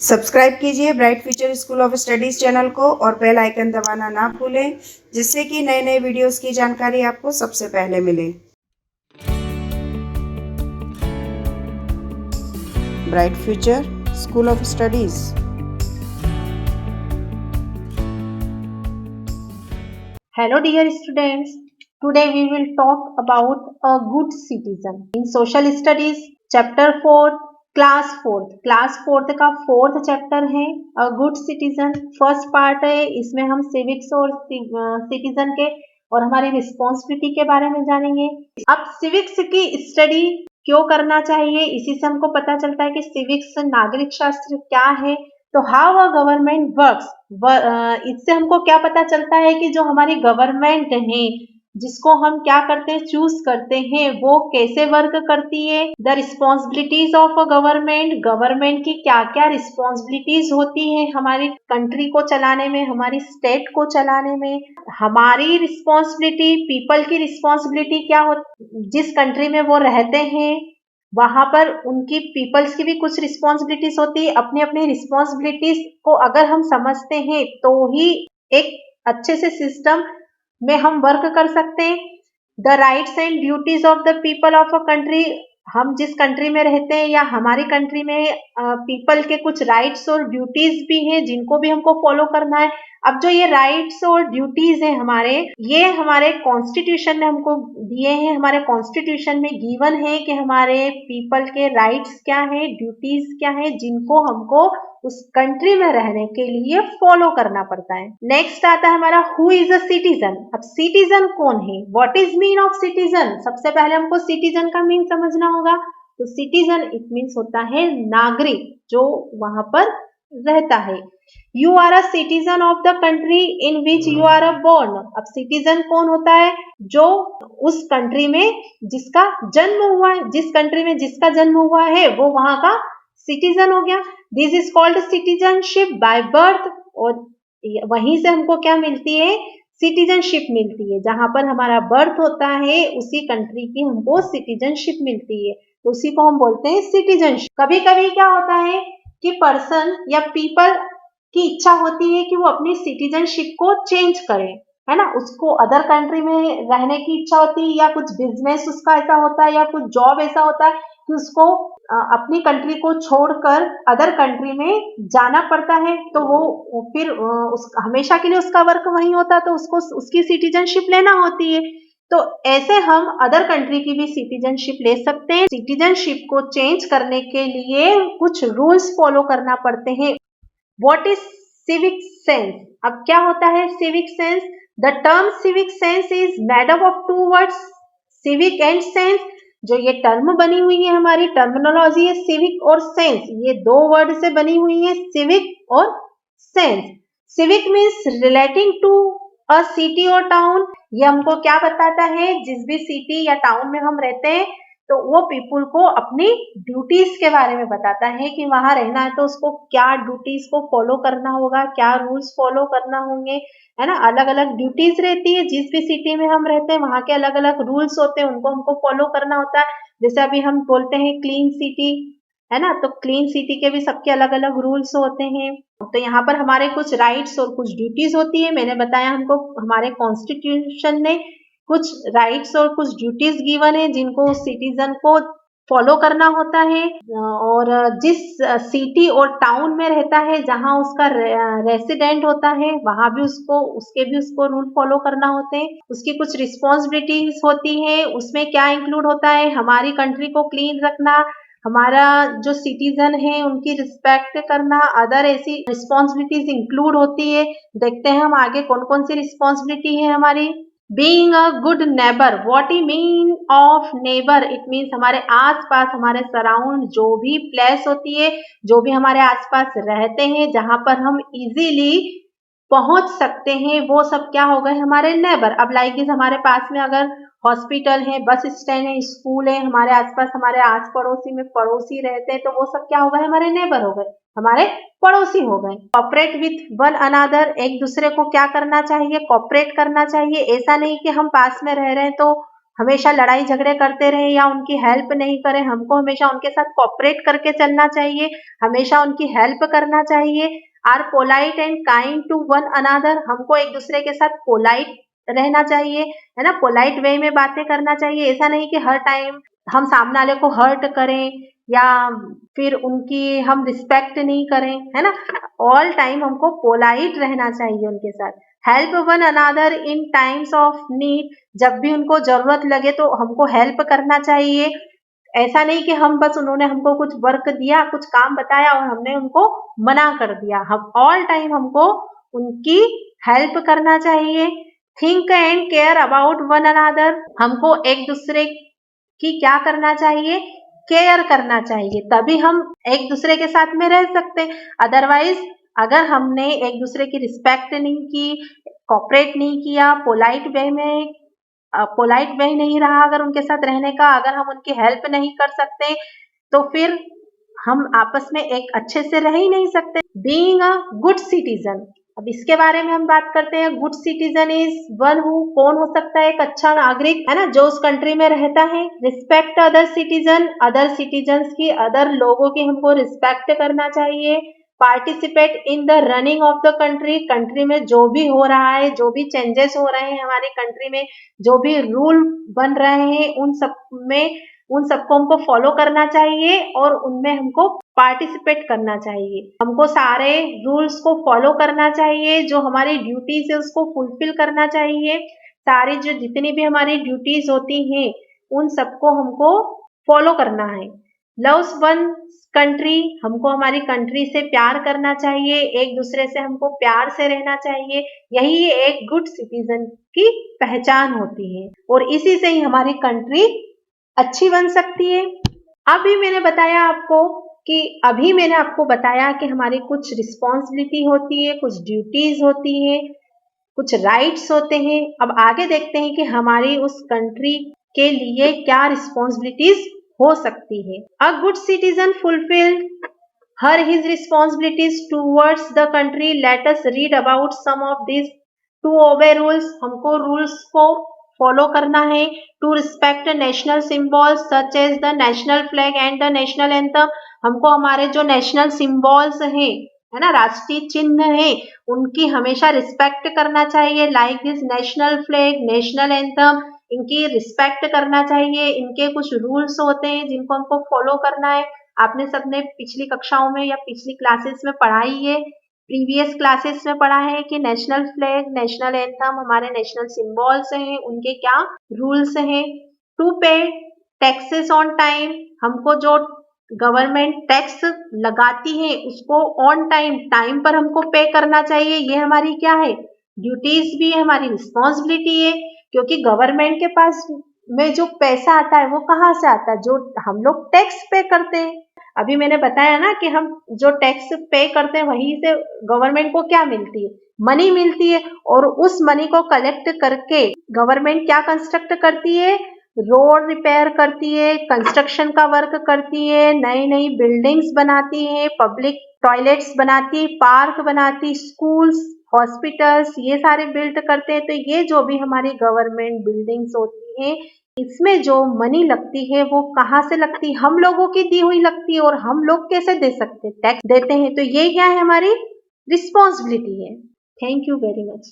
Subscribe कीजिए bright future school of studies channel को और बेल आइकन दबाना ना भूलें, जिससे कि नए नए वीडियोस की जानकारी आपको सबसे पहले मिले। Bright future school of studies. Hello dear students, today we will talk about a good citizen in social studies chapter 4 class 4th का 4th चैप्टर है a good citizen। First part है, इसमें हम सिविक्स और सिटीजन के और हमारी responsibility के बारे में जानेंगे। अब सिविक्स की स्टडी क्यों करना चाहिए, इसी से हमको पता चलता है कि सिविक्स नागरिक शास्त्र क्या है। तो हाउ अ गवर्नमेंट वर्क्स, इससे हमको क्या पता चलता है कि जो हमारी गवर्नमेंट है, जिसको हम क्या करते हैं, चूज करते हैं, वो कैसे वर्क करती है। The responsibilities of a government, government की क्या क्या रिस्पॉन्सिबिलिटीज होती है हमारी कंट्री को चलाने में, हमारी स्टेट को चलाने में। हमारी रिस्पॉन्सिबिलिटी, पीपल की रिस्पॉन्सिबिलिटी क्या हो, जिस कंट्री में वो रहते हैं वहां पर उनकी पीपल्स की भी कुछ रिस्पॉन्सिबिलिटीज होती है। अपनी अपनी रिस्पॉन्सिबिलिटीज को अगर हम समझते हैं तो ही एक अच्छे से सिस्टम में हम वर्क कर सकते हैं। The rights and duties of the people of a country, हम जिस कंट्री में रहते हैं या हमारी कंट्री में पीपल के कुछ राइट्स और ड्यूटीज भी हैं जिनको भी हमको फॉलो करना है। अब जो ये राइट्स और ड्यूटीज हैं हमारे, ये हमारे कॉन्स्टिट्यूशन ने हमको दिए हैं। हमारे कॉन्स्टिट्यूशन में गिवन है कि हमारे पीपल के राइट्स क्या है, ड्यूटीज क्या है, जिनको हमको उस कंट्री में रहने के लिए फॉलो करना पड़ता है। नेक्स्ट आता है हमारा हु इज अ सिटीजन। अब सिटीजन कौन है, what is mean of citizen. सबसे पहले हमको सिटीजन का मीन समझना होगा। तो सिटीजन इट मीन्स होता है नागरिक, जो वहां पर रहता है। You are a citizen of the country in which you are a born. अब सिटीजन कौन होता है, जो उस कंट्री में जिसका जन्म हुआ है, जिस कंट्री में जिसका जन्म हुआ है वो वहां का सिटीजन हो गया। This is called citizenship by birth. और वहीं से हमको क्या मिलती है, सिटीजनशिप मिलती है। जहां पर हमारा बर्थ होता है उसी कंट्री की हमको सिटीजनशिप मिलती है, तो उसी को हम बोलते हैं सिटीजनशिप। कभी कभी क्या होता है कि पर्सन या पीपल की इच्छा होती है कि वो अपनी सिटीजनशिप को चेंज करे, है ना। उसको अदर कंट्री में रहने की इच्छा होती है, या कुछ बिजनेस उसका ऐसा होता है, या कुछ जॉब ऐसा होता है कि उसको अपनी कंट्री को छोड़कर अदर कंट्री में जाना पड़ता है। तो वो फिर हमेशा के लिए उसका वर्क वहीं होता है, तो उसको उसकी सिटीजनशिप लेना होती है। तो ऐसे हम अदर कंट्री की भी सिटीजनशिप ले सकते हैं। सिटीजनशिप को चेंज करने के लिए कुछ रूल्स फॉलो करना पड़ते हैं। What is civic sense? अब क्या होता है civic sense? The term civic sense is made up of two words, civic and sense। जो ये टर्म बनी हुई है, हमारी टर्मिनोलॉजी है civic और sense, ये दो वर्ड से बनी हुई है, civic और sense। civic means relating to a city और town। ये हमको क्या बताता है, जिस भी सिटी या टाउन में हम रहते हैं तो वो पीपुल को अपनी ड्यूटीज के बारे में बताता है कि वहां रहना है तो उसको क्या ड्यूटीज को फॉलो करना होगा, क्या रूल्स फॉलो करना होंगे, है ना। अलग अलग ड्यूटीज रहती है, जिस भी सिटी में हम रहते हैं वहां के अलग अलग रूल्स होते हैं, उनको हमको फॉलो करना होता है। जैसे अभी हम बोलते हैं क्लीन सिटी, है ना, तो क्लीन सिटी के भी सबके अलग अलग रूल्स होते हैं। तो यहाँ पर हमारे कुछ राइट्स और कुछ ड्यूटीज होती है। मैंने बताया हमको हमारे कॉन्स्टिट्यूशन ने कुछ राइट्स और कुछ ड्यूटीज गिवन है जिनको सिटीजन को फॉलो करना होता है। और जिस सिटी और टाउन में रहता है, जहां उसका रेसिडेंट होता है, वहां भी उसको रूल फॉलो करना होते हैं। उसकी कुछ रिस्पॉन्सिबिलिटीज होती है, उसमें क्या इंक्लूड होता है, हमारी कंट्री को क्लीन रखना, हमारा जो सिटीजन है उनकी रिस्पेक्ट करना, अदर ऐसी रिस्पॉन्सिबिलिटीज इंक्लूड होती है। देखते हैं हम आगे कौन कौन सी रिस्पॉन्सिबिलिटी है हमारी। Being a good neighbour, what he mean of neighbour, it means हमारे आसपास, हमारे सराउंड जो भी प्लेस होती है, जो भी हमारे आसपास रहते हैं, जहां पर हम इजीली पहुंच सकते हैं, वो सब क्या हो गए हमारे नेबर। अब लाइक दिस, हमारे पास में अगर हॉस्पिटल है, बस स्टैंड है, स्कूल है, हमारे आसपास हमारे आस पड़ोसी में पड़ोसी रहते हैं, तो वो सब क्या हो गए हमारे नेबर हो गए, हमारे पड़ोसी हो गए। कॉपरेट विथ वन अनदर, एक दूसरे को क्या करना चाहिए, कॉपरेट करना चाहिए। ऐसा नहीं कि हम पास में रह रहे हैं तो हमेशा लड़ाई झगड़े करते रहे या उनकी हेल्प नहीं करें। हमको हमेशा उनके साथ कोऑपरेट करके चलना चाहिए, हमेशा उनकी हेल्प करना चाहिए। Are polite and kind to one another, हमको एक दूसरे के साथ पोलाइट रहना चाहिए, है ना, पोलाइट वे में बातें करना चाहिए। ऐसा नहीं कि हर टाइम हम सामने वाले को हर्ट करें या फिर उनकी हम रिस्पेक्ट नहीं करें, है ना। ऑल टाइम हमको पोलाइट रहना चाहिए उनके साथ। Help one another in times of need, जब भी उनको जरूरत लगे तो हमको हेल्प करना चाहिए। ऐसा नहीं कि हम बस उन्होंने हमको कुछ वर्क दिया, कुछ काम बताया और हमने उनको मना कर दिया। हम ऑल टाइम हमको उनकी हेल्प करना चाहिए। Think and care about one another, हमको एक दूसरे की क्या करना चाहिए, केयर करना चाहिए, तभी हम एक दूसरे के साथ में रह सकते हैं। अदरवाइज अगर हमने एक दूसरे की रिस्पेक्ट नहीं की, कोऑपरेट नहीं किया, पोलाइट वे नहीं रहा अगर उनके साथ रहने का, अगर हम उनकी हेल्प नहीं कर सकते तो फिर हम आपस में एक अच्छे से रह ही नहीं सकते। बीइंग अ गुड सिटीजन, अब इसके बारे में हम बात करते हैं। Good citizen is one who, कौन हो सकता है एक अच्छा नागरिक, है ना, जो उस कंट्री में रहता है। Respect other citizen, other citizens की, अदर लोगों की हमको रिस्पेक्ट करना चाहिए। Participate in the running of the country, country में जो भी हो रहा है, जो भी चेंजेस हो रहे हैं हमारी कंट्री में, जो भी रूल बन रहे हैं उन सबको हमको फॉलो करना चाहिए और उनमें हमको पार्टिसिपेट करना चाहिए। हमको सारे रूल्स को फॉलो करना चाहिए, जो हमारी ड्यूटीज है उसको फुलफिल करना चाहिए। सारी जो जितनी भी हमारी ड्यूटीज होती हैं उन सबको हमको फॉलो करना है। लव्स वन कंट्री, हमको हमारी कंट्री से प्यार करना चाहिए, एक दूसरे से हमको प्यार से रहना चाहिए। यही एक गुड सिटीजन की पहचान होती है और इसी से ही हमारी कंट्री अच्छी बन सकती है। अभी मैंने आपको बताया कि हमारी कुछ रिस्पॉन्सिबिलिटी होती है, कुछ ड्यूटीज होती है, कुछ राइट्स होते हैं। अब आगे देखते हैं कि हमारी उस कंट्री के लिए क्या रिस्पॉन्सिबिलिटीज हो सकती है। A good citizen fulfil her his responsibilities towards the country. Let us read about some of this. To obey rules, हमको रूल्स को फॉलो करना है। To respect national symbols such as the national flag and the national anthem, हमको हमारे जो national symbols हैं, है ना, राष्ट्रीय चिन्ह है, उनकी हमेशा रिस्पेक्ट करना चाहिए। Like this national flag, national anthem, इनकी रिस्पेक्ट करना चाहिए। इनके कुछ रूल्स होते हैं जिनको हमको फॉलो करना है। आपने सबने पिछली कक्षाओं में या पिछली क्लासेस में पढ़ाई है, प्रीवियस क्लासेस में पढ़ा है कि नेशनल फ्लैग, नेशनल एंथम हमारे नेशनल सिंबल्स हैं, उनके क्या रूल्स हैं। टू पे टैक्सेस ऑन टाइम, हमको जो गवर्नमेंट टैक्स लगाती है उसको ऑन टाइम पर हमको पे करना चाहिए। ये हमारी क्या है, ड्यूटीज भी है, हमारी रिस्पॉन्सिबिलिटी है। क्योंकि गवर्नमेंट के पास में जो पैसा आता है वो कहाँ से आता है, जो हम लोग टैक्स पे करते हैं। अभी मैंने बताया ना कि हम जो टैक्स पे करते हैं वहीं से गवर्नमेंट को क्या मिलती है, मनी मिलती है। और उस मनी को कलेक्ट करके गवर्नमेंट क्या कंस्ट्रक्ट करती है, रोड रिपेयर करती है, कंस्ट्रक्शन का वर्क करती है, नई नई बिल्डिंग्स बनाती है, पब्लिक टॉयलेट्स बनाती, पार्क बनाती, स्कूल्स, हॉस्पिटल्स, ये सारे बिल्ड करते हैं। तो ये जो भी हमारी गवर्नमेंट बिल्डिंग्स होती हैं, इसमें जो मनी लगती है वो कहाँ से लगती है, हम लोगों की दी हुई लगती है। और हम लोग कैसे दे सकते हैं, टैक्स देते हैं। तो ये क्या है, हमारी रिस्पॉन्सिबिलिटी है। Thank you very much.